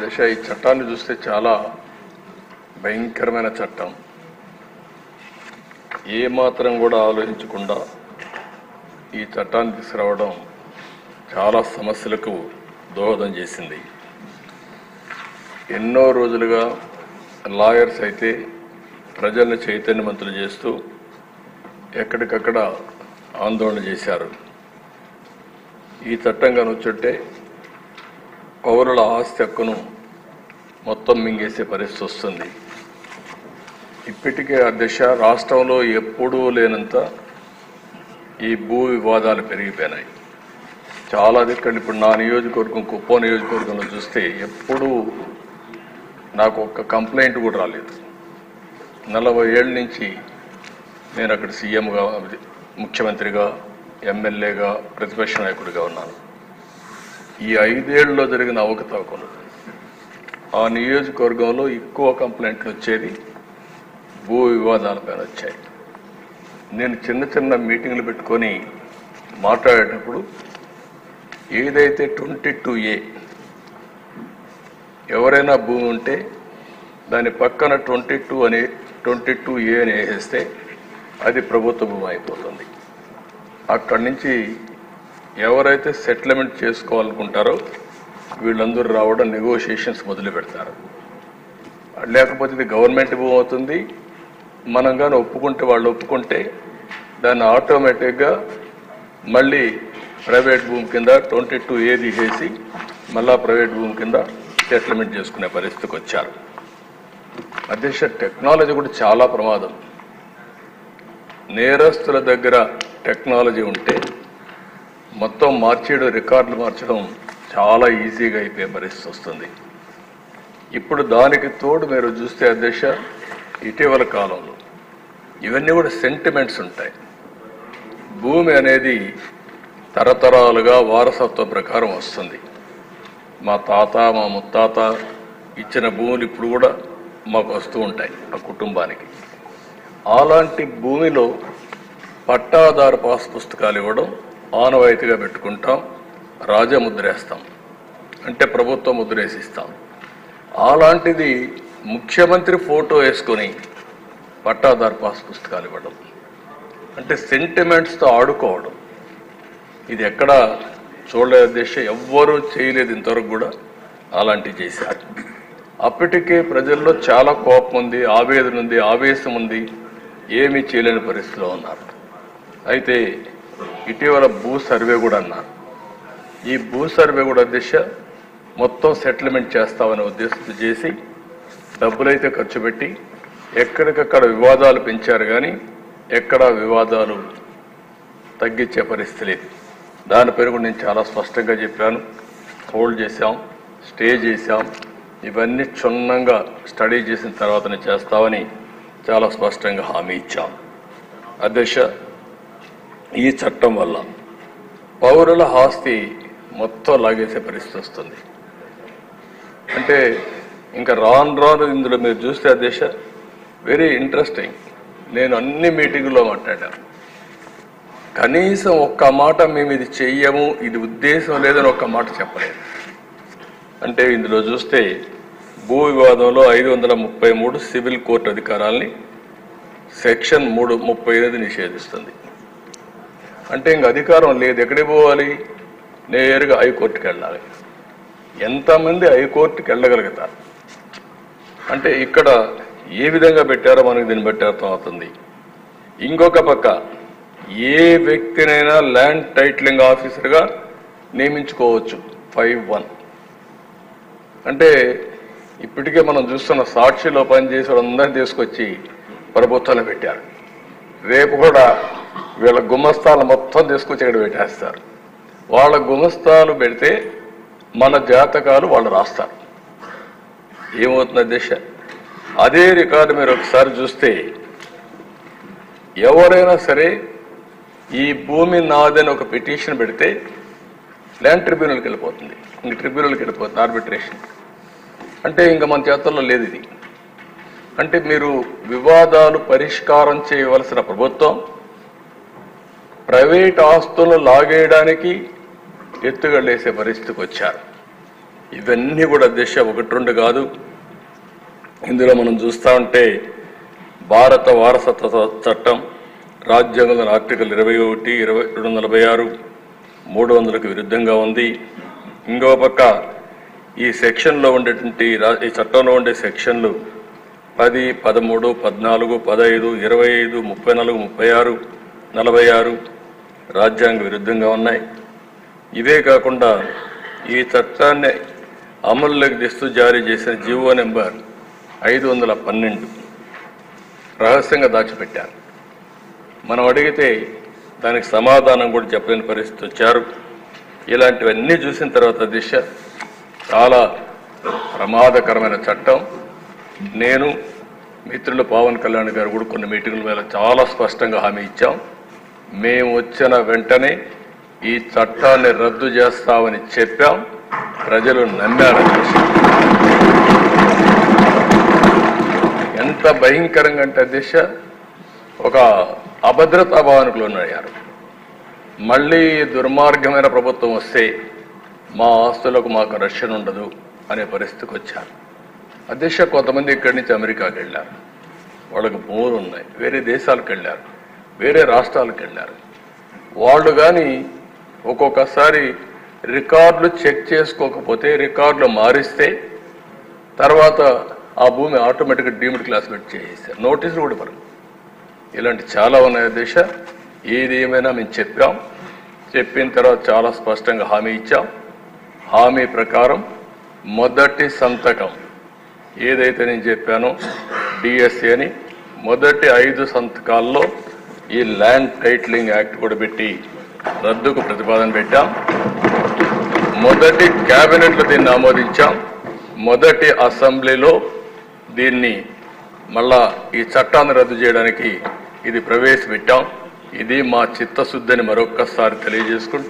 దశ ఈ చట్టాన్ని చూస్తే చాలా భయంకరమైన చట్టం. ఏ మాత్రం కూడా ఆలోచించకుండా ఈ చట్టాన్ని తీసుకురావడం చాలా సమస్యలకు దోహదం చేసింది. ఎన్నో రోజులుగా లాయర్స్ అయితే ప్రజల్ని చైతన్యవంతులు చేస్తూ ఎక్కడికక్కడ ఆందోళన చేశారు. ఈ చట్టం కనుచుంటే పౌరుల ఆస్తి హక్కును మొత్తం మింగేసే పరిస్థితి వస్తుంది. ఇప్పటికే ఆ దిశ రాష్ట్రంలో ఎప్పుడూ లేనంత ఈ భూ వివాదాలు పెరిగిపోయినాయి. చాలా దిక్కలు ఇప్పుడు నా నియోజకవర్గం కుప్పం నియోజకవర్గంలో చూస్తే ఎప్పుడూ నాకు ఒక్క కంప్లైంట్ కూడా రాలేదు. 40 ఏళ్ళ నుంచి నేను అక్కడ సీఎంగా, ముఖ్యమంత్రిగా, ఎమ్మెల్యేగా, ప్రతిపక్ష నాయకుడిగా ఉన్నాను. ఈ 5 ఏళ్లలో జరిగిన అవకతవకలు ఆ నియోజకవర్గంలో ఎక్కువ కంప్లైంట్లు వచ్చేది భూ వివాదాలపైన వచ్చాయి. నేను చిన్న చిన్న మీటింగ్లు పెట్టుకొని మాట్లాడేటప్పుడు ఏదైతే 22A ఎవరైనా భూమి ఉంటే దాని పక్కన 22A అని వేసేస్తే అది ప్రభుత్వ భూమి అయిపోతుంది. అక్కడి నుంచి ఎవరైతే సెటిల్మెంట్ చేసుకోవాలనుకుంటారో వీళ్ళందరూ రావడం, నెగోషియేషన్స్ మొదలు పెడతారు. లేకపోతే ఇది గవర్నమెంట్ భూమి అవుతుంది. మనం కానీ ఒప్పుకుంటే, వాళ్ళు ఒప్పుకుంటే దాన్ని ఆటోమేటిక్గా మళ్ళీ ప్రైవేట్ భూమి కింద 22A తీసేసి మళ్ళా ప్రైవేట్ భూమి కింద సెటిల్మెంట్ చేసుకునే పరిస్థితికి వచ్చారు. అధ్యక్ష, టెక్నాలజీ కూడా చాలా ప్రమాదం. నేరస్తుల దగ్గర టెక్నాలజీ ఉంటే మొత్తం మార్చేయడం, రికార్డులు మార్చడం చాలా ఈజీగా అయిపోయే పరిస్థితి వస్తుంది. ఇప్పుడు దానికి తోడు మీరు చూస్తే అధ్యక్ష, ఇటీవల కాలంలో ఇవన్నీ కూడా సెంటిమెంట్స్ ఉంటాయి. భూమి అనేది తరతరాలుగా వారసత్వ ప్రకారం వస్తుంది. మా తాత, మా ముత్తాత ఇచ్చిన భూములు ఇప్పుడు కూడా మాకు వస్తూ ఉంటాయి ఆ కుటుంబానికి. అలాంటి భూమిలో పట్టాదారు పాస్ పుస్తకాలు ఇవ్వడం ఆనవాయితీగా పెట్టుకుంటాం. రాజముద్రేస్తాం, అంటే ప్రభుత్వ ముద్రేసిస్తాం. అలాంటిది ముఖ్యమంత్రి ఫోటో వేసుకొని పట్టాదారు పాస్ పుస్తకాలు ఇవ్వడం అంటే సెంటిమెంట్స్తో ఆడుకోవడం. ఇది ఎక్కడ చూడలేదు అధ్యక్ష, ఎవ్వరూ చేయలేదు ఇంతవరకు కూడా. అలాంటివి చేశారు. అప్పటికే ప్రజల్లో చాలా కోపం ఉంది, ఆవేదన ఉంది, ఆవేశం ఉంది. ఏమీ చేయలేని పరిస్థితిలో ఉన్నారు. అయితే ఇటీవల భూ సర్వే కూడా అన్నారు. ఈ భూ సర్వే కూడా అధ్యక్ష మొత్తం సెటిల్మెంట్ చేస్తామనే ఉద్దేశంతో చేసి డబ్బులైతే ఖర్చు పెట్టి ఎక్కడికక్కడ వివాదాలు పెంచారు, కానీ ఎక్కడా వివాదాలు తగ్గించే పరిస్థితి లేదు. దానిపైన కూడా నేను చాలా స్పష్టంగా చెప్పాను. హోల్డ్ చేశాం, స్టే చేశాం. ఇవన్నీ క్షుణ్ణంగా స్టడీ చేసిన తర్వాతనే చేస్తామని చాలా స్పష్టంగా హామీ ఇచ్చాం. అధ్యక్ష, ఈ చట్టం వల్ల పౌరుల ఆస్తి మొత్తం లాగేసే పరిస్థితి వస్తుంది. అంటే ఇంకా రాను ఇందులో మీరు చూస్తే అధ్యక్ష వెరీ ఇంట్రెస్టింగ్. నేను అన్ని మీటింగుల్లో మాట్లాడాను. కనీసం ఒక్క మాట మేము ఇది చెయ్యము, ఇది ఉద్దేశం లేదని ఒక్క మాట చెప్పలేదు. అంటే ఇందులో చూస్తే భూ వివాదంలో 533 సివిల్ కోర్టు అధికారాలని సెక్షన్ 335 నిషేధిస్తుంది. అంటే ఇంక అధికారం లేదు. ఎక్కడికి పోవాలి? నేరుగా హైకోర్టుకి వెళ్ళాలి. ఎంతమంది హైకోర్టుకి వెళ్ళగలుగుతారు? అంటే ఇక్కడ ఏ విధంగా పెట్టారో మనకు దీన్ని బట్టి అర్థమవుతుంది. ఇంకొక పక్క ఏ వ్యక్తినైనా ల్యాండ్ టైటిలింగ్ ఆఫీసర్గా నియమించుకోవచ్చు 5(1). అంటే ఇప్పటికే మనం చూస్తున్న సాక్షిలో పనిచేసే వాళ్ళందరినీ తీసుకొచ్చి ప్రభుత్వంలో పెట్టారు. రేపు కూడా వీళ్ళ గుమస్తాలు మొత్తం తీసుకొచ్చి ఇక్కడ పెట్టేస్తారు. వాళ్ళ గుమస్తాలు పెడితే మన జాతకాలు వాళ్ళు రాస్తారు. ఏమవుతుంది అధ్యక్ష? అదే రికార్డు మీరు ఒకసారి చూస్తే ఎవరైనా సరే ఈ భూమి నాదని ఒక పిటిషన్ పెడితే ల్యాండ్ ట్రిబ్యునల్కి వెళ్ళిపోతుంది. ఇంక ట్రిబ్యునల్కి వెళ్ళిపోతుంది, ఆర్బిట్రేషన్. అంటే ఇంకా మన చేతుల్లో లేదు ఇది. అంటే మీరు వివాదాలు పరిష్కారం చేయవలసిన ప్రభుత్వం ప్రైవేట్ ఆస్తులను లాగేయడానికి ఎత్తుగడలేసే పరిస్థితికి వచ్చారు. ఇవన్నీ కూడా అధ్యక్ష ఒకటి రెండు కాదు. ఇందులో మనం చూస్తూ ఉంటే భారత వారసత్వ చట్టం రాజ్యాంగంలోని ఆర్టికల్ 21, 246, 300కు విరుద్ధంగా ఉంది. ఇంకో పక్క ఈ సెక్షన్లో ఉండేటువంటి ఈ చట్టంలో ఉండే సెక్షన్లు 10, 13, 14, 15, 25, 34, 36, 46 రాజ్యాంగ విరుద్ధంగా ఉన్నాయి. ఇవే కాకుండా ఈ చట్టాన్ని అమల్లోకి తెస్తూ జారీ చేసిన జీవో నెంబర్ 512 రహస్యంగా దాచిపెట్టారు. మనం అడిగితే దానికి సమాధానం కూడా చెప్పలేని పరిస్థితి వచ్చారు. ఇలాంటివన్నీ చూసిన తర్వాత దిశ చాలా ప్రమాదకరమైన చట్టం. నేను మిత్రులు పవన్ కళ్యాణ్ గారు కూడా కొన్ని మీటింగుల మీద చాలా స్పష్టంగా హామీ ఇచ్చాం. మేము వచ్చిన వెంటనే ఈ చట్టాన్ని రద్దు చేస్తామని చెప్పాం. ప్రజలు నమ్మారు. ఎంత భయంకరంగా అంటే దిశ ఒక అభద్రతా భావనకు లోనయ్యారు. మళ్ళీ దుర్మార్గమైన ప్రభుత్వం వస్తే మా ఆస్తులకు మాకు రక్షణ ఉండదు అనే పరిస్థితికి వచ్చారు. అధ్యక్ష కొంతమంది ఇక్కడి నుంచి అమెరికాకి వెళ్ళారు, వాళ్ళకి భూములు ఉన్నాయి, వేరే దేశాలకు వెళ్ళారు, వేరే రాష్ట్రాలకు వెళ్ళారు. వాళ్ళు కానీ ఒక్కొక్కసారి రికార్డులు చెక్ చేసుకోకపోతే రికార్డులు మారిస్తే తర్వాత ఆ భూమి ఆటోమేటిక్గా డీమ్డ్ క్లాసిఫైడ్ చేసేస్తారు, నోటీసులు కూడా ఇవ్వరు. ఇలాంటి చాలా ఉన్నాయి అధ్యక్ష. ఏది ఏమైనా మేము చెప్పిన తర్వాత చాలా స్పష్టంగా హామీ ఇచ్చాం. హామీ ప్రకారం మొదటి సంతకం ఏదైతే నేను చెప్పానో డిఎస్సి అని మొదటి 5 సంతకాల్లో ఈ ల్యాండ్ టైటిలింగ్ యాక్ట్ కూడా పెట్టి రద్దుకు ప్రతిపాదన పెట్టాం. మొదటి క్యాబినెట్లో దీన్ని ఆమోదించాం. మొదటి అసెంబ్లీలో దీన్ని మళ్ళా ఈ చట్టాన్ని రద్దు చేయడానికి ఇది ప్రవేశపెట్టాం. ఇది మా చిత్తశుద్ధిని మరొక్కసారి తెలియజేసుకుంటూ